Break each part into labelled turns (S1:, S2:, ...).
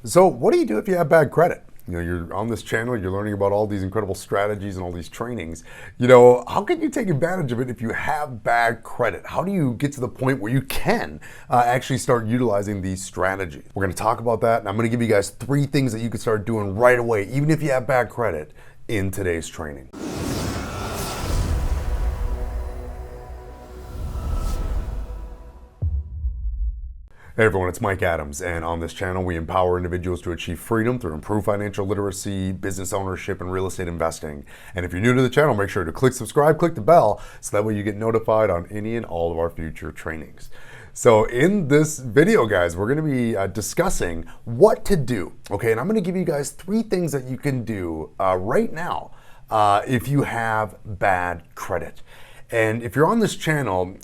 S1: So what do you do if you have bad credit? You're on this channel, you're learning about all these incredible strategies and all these trainings. How can you take advantage of it if you have bad credit? How do you get to the point where you can actually start utilizing these strategies? We're gonna talk about that, and I'm gonna give you guys 3 things that you can start doing right away, even if you have bad credit, in today's training. Hey everyone, it's Mike Adams, and on this channel we empower individuals to achieve freedom through improved financial literacy, business ownership, and real estate investing. And if you're new to the channel, make sure to click subscribe, click the bell, so that way you get notified on any and all of our future trainings. So in this video, guys, we're gonna be discussing what to do, okay? And I'm gonna give you guys 3 things that you can do right now if you have bad credit. And if you're on this channel,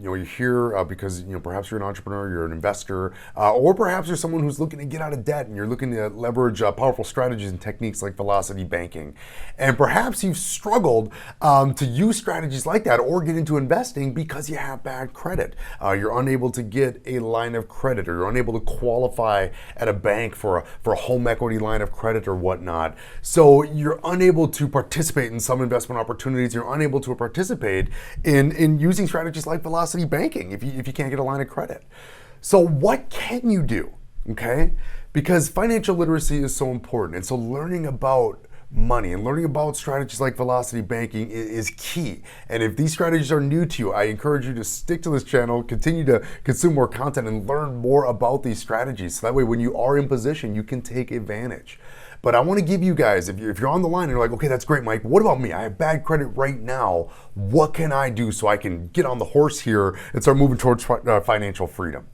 S1: you're here because perhaps you're an entrepreneur, you're an investor, or perhaps you're someone who's looking to get out of debt and you're looking to leverage powerful strategies and techniques like velocity banking. And perhaps you've struggled to use strategies like that or get into investing because you have bad credit. You're unable to get a line of credit, or you're unable to qualify at a bank for a home equity line of credit or whatnot. So you're unable to participate in some investment opportunities. You're unable to participate in using strategies like velocity banking if you can't get a line of credit. So what can you do, okay? Because financial literacy is so important, and so learning about money and learning about strategies like velocity banking is key. And if these strategies are new to you, I encourage you to stick to this channel, continue to consume more content and learn more about these strategies, so that way when you are in position, you can take advantage. But I want to give you guys, if you're on the line and you're like, okay, that's great, Mike, what about me? I have bad credit right now. What can I do so I can get on the horse here and start moving towards financial freedom?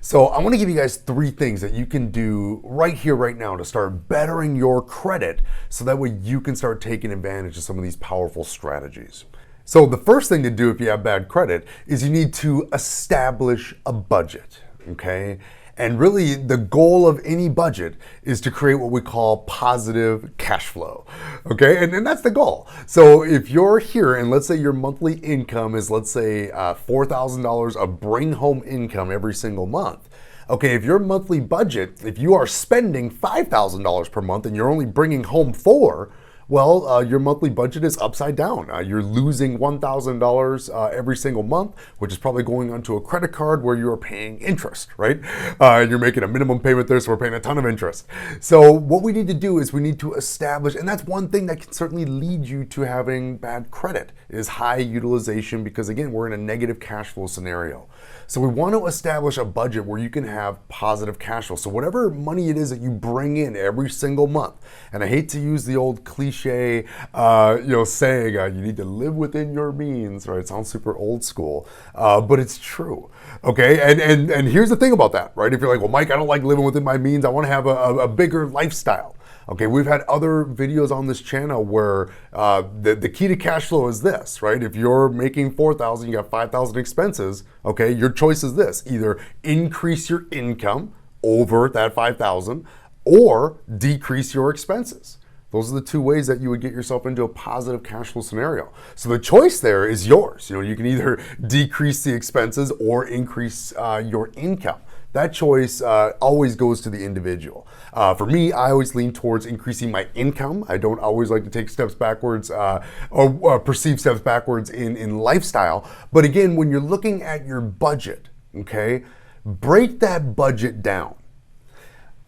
S1: So I want to give you guys 3 things that you can do right here, right now, to start bettering your credit, so that way you can start taking advantage of some of these powerful strategies. So the first thing to do if you have bad credit is you need to establish a budget, okay? And really, the goal of any budget is to create what we call positive cash flow, okay? And that's the goal. So if you're here and let's say your monthly income is, let's say, $4,000 of bring home income every single month. Okay, if your monthly budget, if you are spending $5,000 per month and you're only bringing home 4, well, your monthly budget is upside down. You're losing $1,000 every single month, which is probably going onto a credit card where you're paying interest, right? And you're making a minimum payment there, so we're paying a ton of interest. So what we need to do is we need to establish, and that's one thing that can certainly lead you to having bad credit, is high utilization, because again, we're in a negative cash flow scenario. So we want to establish a budget where you can have positive cash flow. So whatever money it is that you bring in every single month, and I hate to use the old cliche, saying you need to live within your means, right? It sounds super old school, but it's true, okay? And here's the thing about that, right? If you're like, well, Mike, I don't like living within my means, I want to have a bigger lifestyle. Okay, we've had other videos on this channel where the key to cash flow is this, right? If you're making $4,000, you got $5,000 expenses, okay, your choice is this: either increase your income over that $5,000 or decrease your expenses. Those are the 2 ways that you would get yourself into a positive cash flow scenario. So the choice there is yours. You can either decrease the expenses or increase your income. That choice always goes to the individual. For me, I always lean towards increasing my income. I don't always like to take steps backwards or perceive steps backwards in lifestyle. But again, when you're looking at your budget, okay, break that budget down.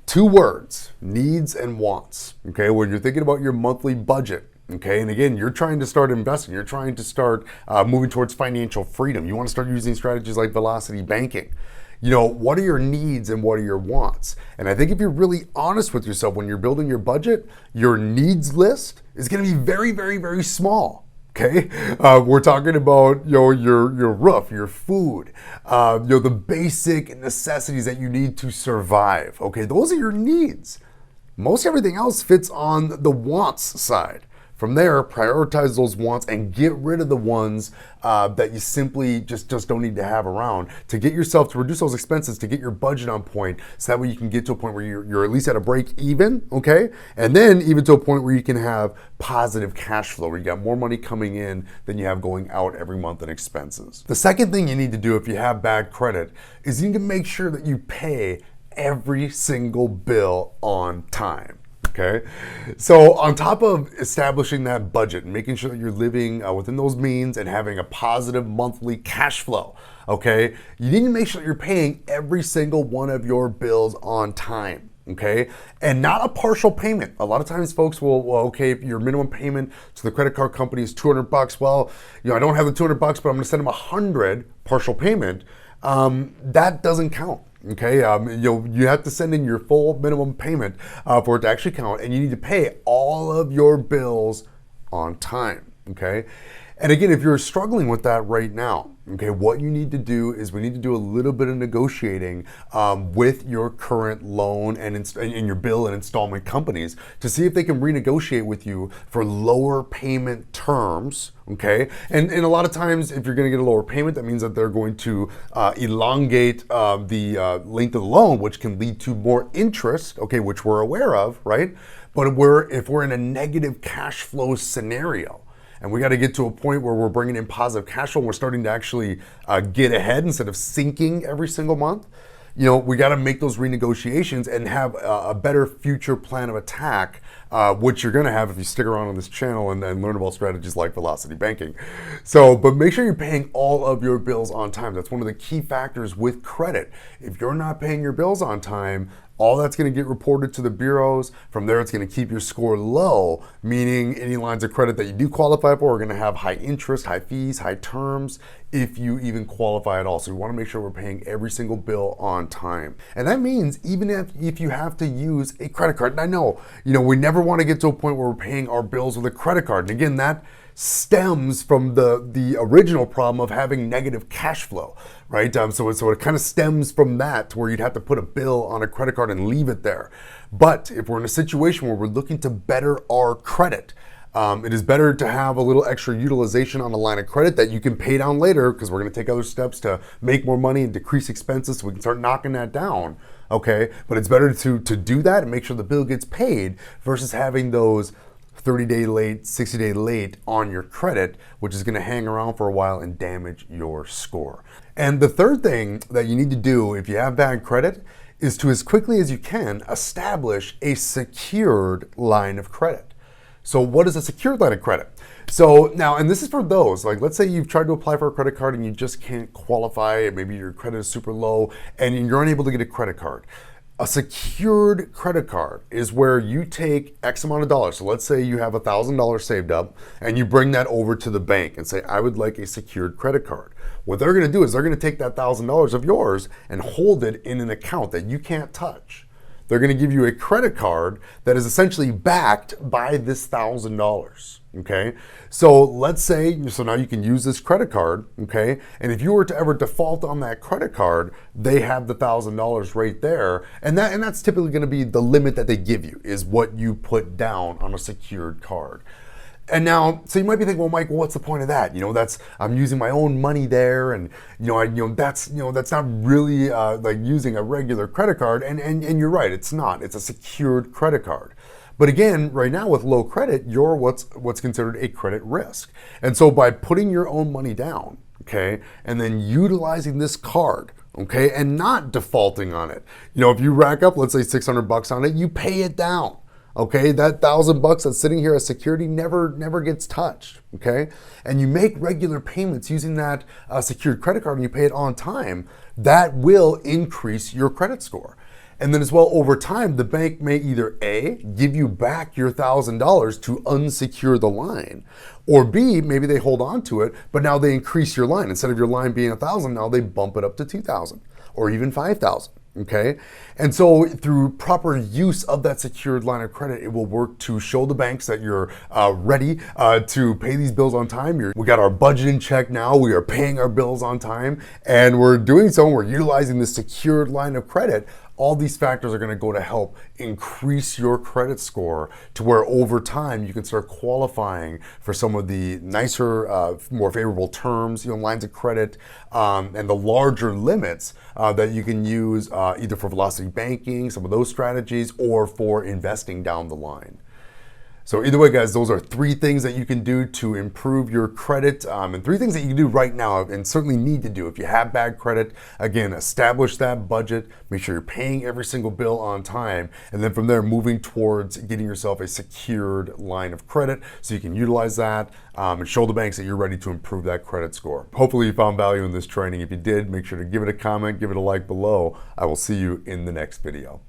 S1: 2 words: needs and wants, okay? When you're thinking about your monthly budget, okay, and again, you're trying to start investing, you're trying to start moving towards financial freedom, you want to start using strategies like velocity banking. What are your needs and what are your wants? And I think if you're really honest with yourself when you're building your budget, your needs list is going to be very, very, very small. Okay, we're talking about your roof, your food, the basic necessities that you need to survive. Okay, those are your needs. Most everything else fits on the wants side. From there, prioritize those wants and get rid of the ones that you simply just don't need to have around, to get yourself to reduce those expenses, to get your budget on point, so that way you can get to a point where you're at least at a break even, okay? And then even to a point where you can have positive cash flow, where you got more money coming in than you have going out every month in expenses. The second thing you need to do if you have bad credit is you need to make sure that you pay every single bill on time. Okay, so on top of establishing that budget and making sure that you're living within those means and having a positive monthly cash flow, okay, you need to make sure that you're paying every single one of your bills on time. Okay, and not a partial payment. A lot of times folks will, well, okay, if your minimum payment to the credit card company is $200, well, I don't have the $200, but I'm gonna send them 100 partial payment. That doesn't count. Okay, you have to send in your full minimum payment for it to actually count, and you need to pay all of your bills on time. Okay, and again, if you're struggling with that right now, okay, what you need to do is we need to do a little bit of negotiating with your current loan and in your bill and installment companies to see if they can renegotiate with you for lower payment terms. Okay, and a lot of times if you're going to get a lower payment, that means that they're going to elongate the length of the loan, which can lead to more interest, okay, which we're aware of, right? But if we're in a negative cash flow scenario, and we got to get to a point where we're bringing in positive cash flow and we're starting to actually get ahead instead of sinking every single month, we got to make those renegotiations and have a better future plan of attack, which you're going to have if you stick around on this channel and learn about strategies like velocity banking. So, but make sure you're paying all of your bills on time. That's one of the key factors with credit. If you're not paying your bills on time, all that's going to get reported to the bureaus. From there, it's going to keep your score low, meaning any lines of credit that you do qualify for are going to have high interest, high fees, high terms, if you even qualify at all. So we want to make sure we're paying every single bill on time. And that means even if you have to use a credit card, and I know, we never want to get to a point where we're paying our bills with a credit card. And again, that stems from the original problem of having negative cash flow, right? So it kind of stems from that, to where you'd have to put a bill on a credit card and leave it there. But if we're in a situation where we're looking to better our credit, it is better to have a little extra utilization on a line of credit that you can pay down later, because we're going to take other steps to make more money and decrease expenses so we can start knocking that down. Okay, but it's better to do that and make sure the bill gets paid versus having those 30-day late, 60-day late on your credit, which is going to hang around for a while and damage your score. And the third thing that you need to do if you have bad credit is to, as quickly as you can, establish a secured line of credit. So what is a secured line of credit? So now, and this is for those, like, let's say you've tried to apply for a credit card and you just can't qualify, and maybe your credit is super low and you're unable to get a credit card. A secured credit card is where you take X amount of dollars. So let's say you have $1,000 saved up and you bring that over to the bank and say, I would like a secured credit card. What they're going to do is they're going to take that $1,000 of yours and hold it in an account that you can't touch. They're going to give you a credit card that is essentially backed by this $1,000. Okay, so let's say, so now you can use this credit card. Okay, and if you were to ever default on that credit card, they have the $1,000 right there, and that's typically going to be the limit that they give you, is what you put down on a secured card. And now, so you might be thinking, well, Mike, what's the point of that? I'm using my own money there, and that's not really like using a regular credit card. And you're right, it's not. It's a secured credit card. But again, right now with low credit, you're what's considered a credit risk. And so by putting your own money down, okay, and then utilizing this card, okay, and not defaulting on it, if you rack up, let's say $600 on it, you pay it down. Okay, that $1,000 that's sitting here as security never gets touched. Okay, and you make regular payments using that secured credit card and you pay it on time, that will increase your credit score. And then as well, over time, the bank may either A, give you back your $1,000 to unsecure the line, or B, maybe they hold on to it, but now they increase your line. Instead of your line being $1,000, now they bump it up to $2,000 or even $5,000. Okay, and so through proper use of that secured line of credit, it will work to show the banks that you're ready to pay these bills on time. We got our budget in check now. We are paying our bills on time, and we're doing so. And we're utilizing the secured line of credit. All these factors are going to go to help increase your credit score to where over time you can start qualifying for some of the nicer, more favorable terms, lines of credit, and the larger limits that you can use either for velocity banking, some of those strategies, or for investing down the line. So either way, guys, those are 3 things that you can do to improve your credit, and 3 things that you can do right now and certainly need to do. If you have bad credit, again, establish that budget, make sure you're paying every single bill on time, and then from there, moving towards getting yourself a secured line of credit so you can utilize that and show the banks that you're ready to improve that credit score. Hopefully you found value in this training. If you did, make sure to give it a comment, give it a like below. I will see you in the next video.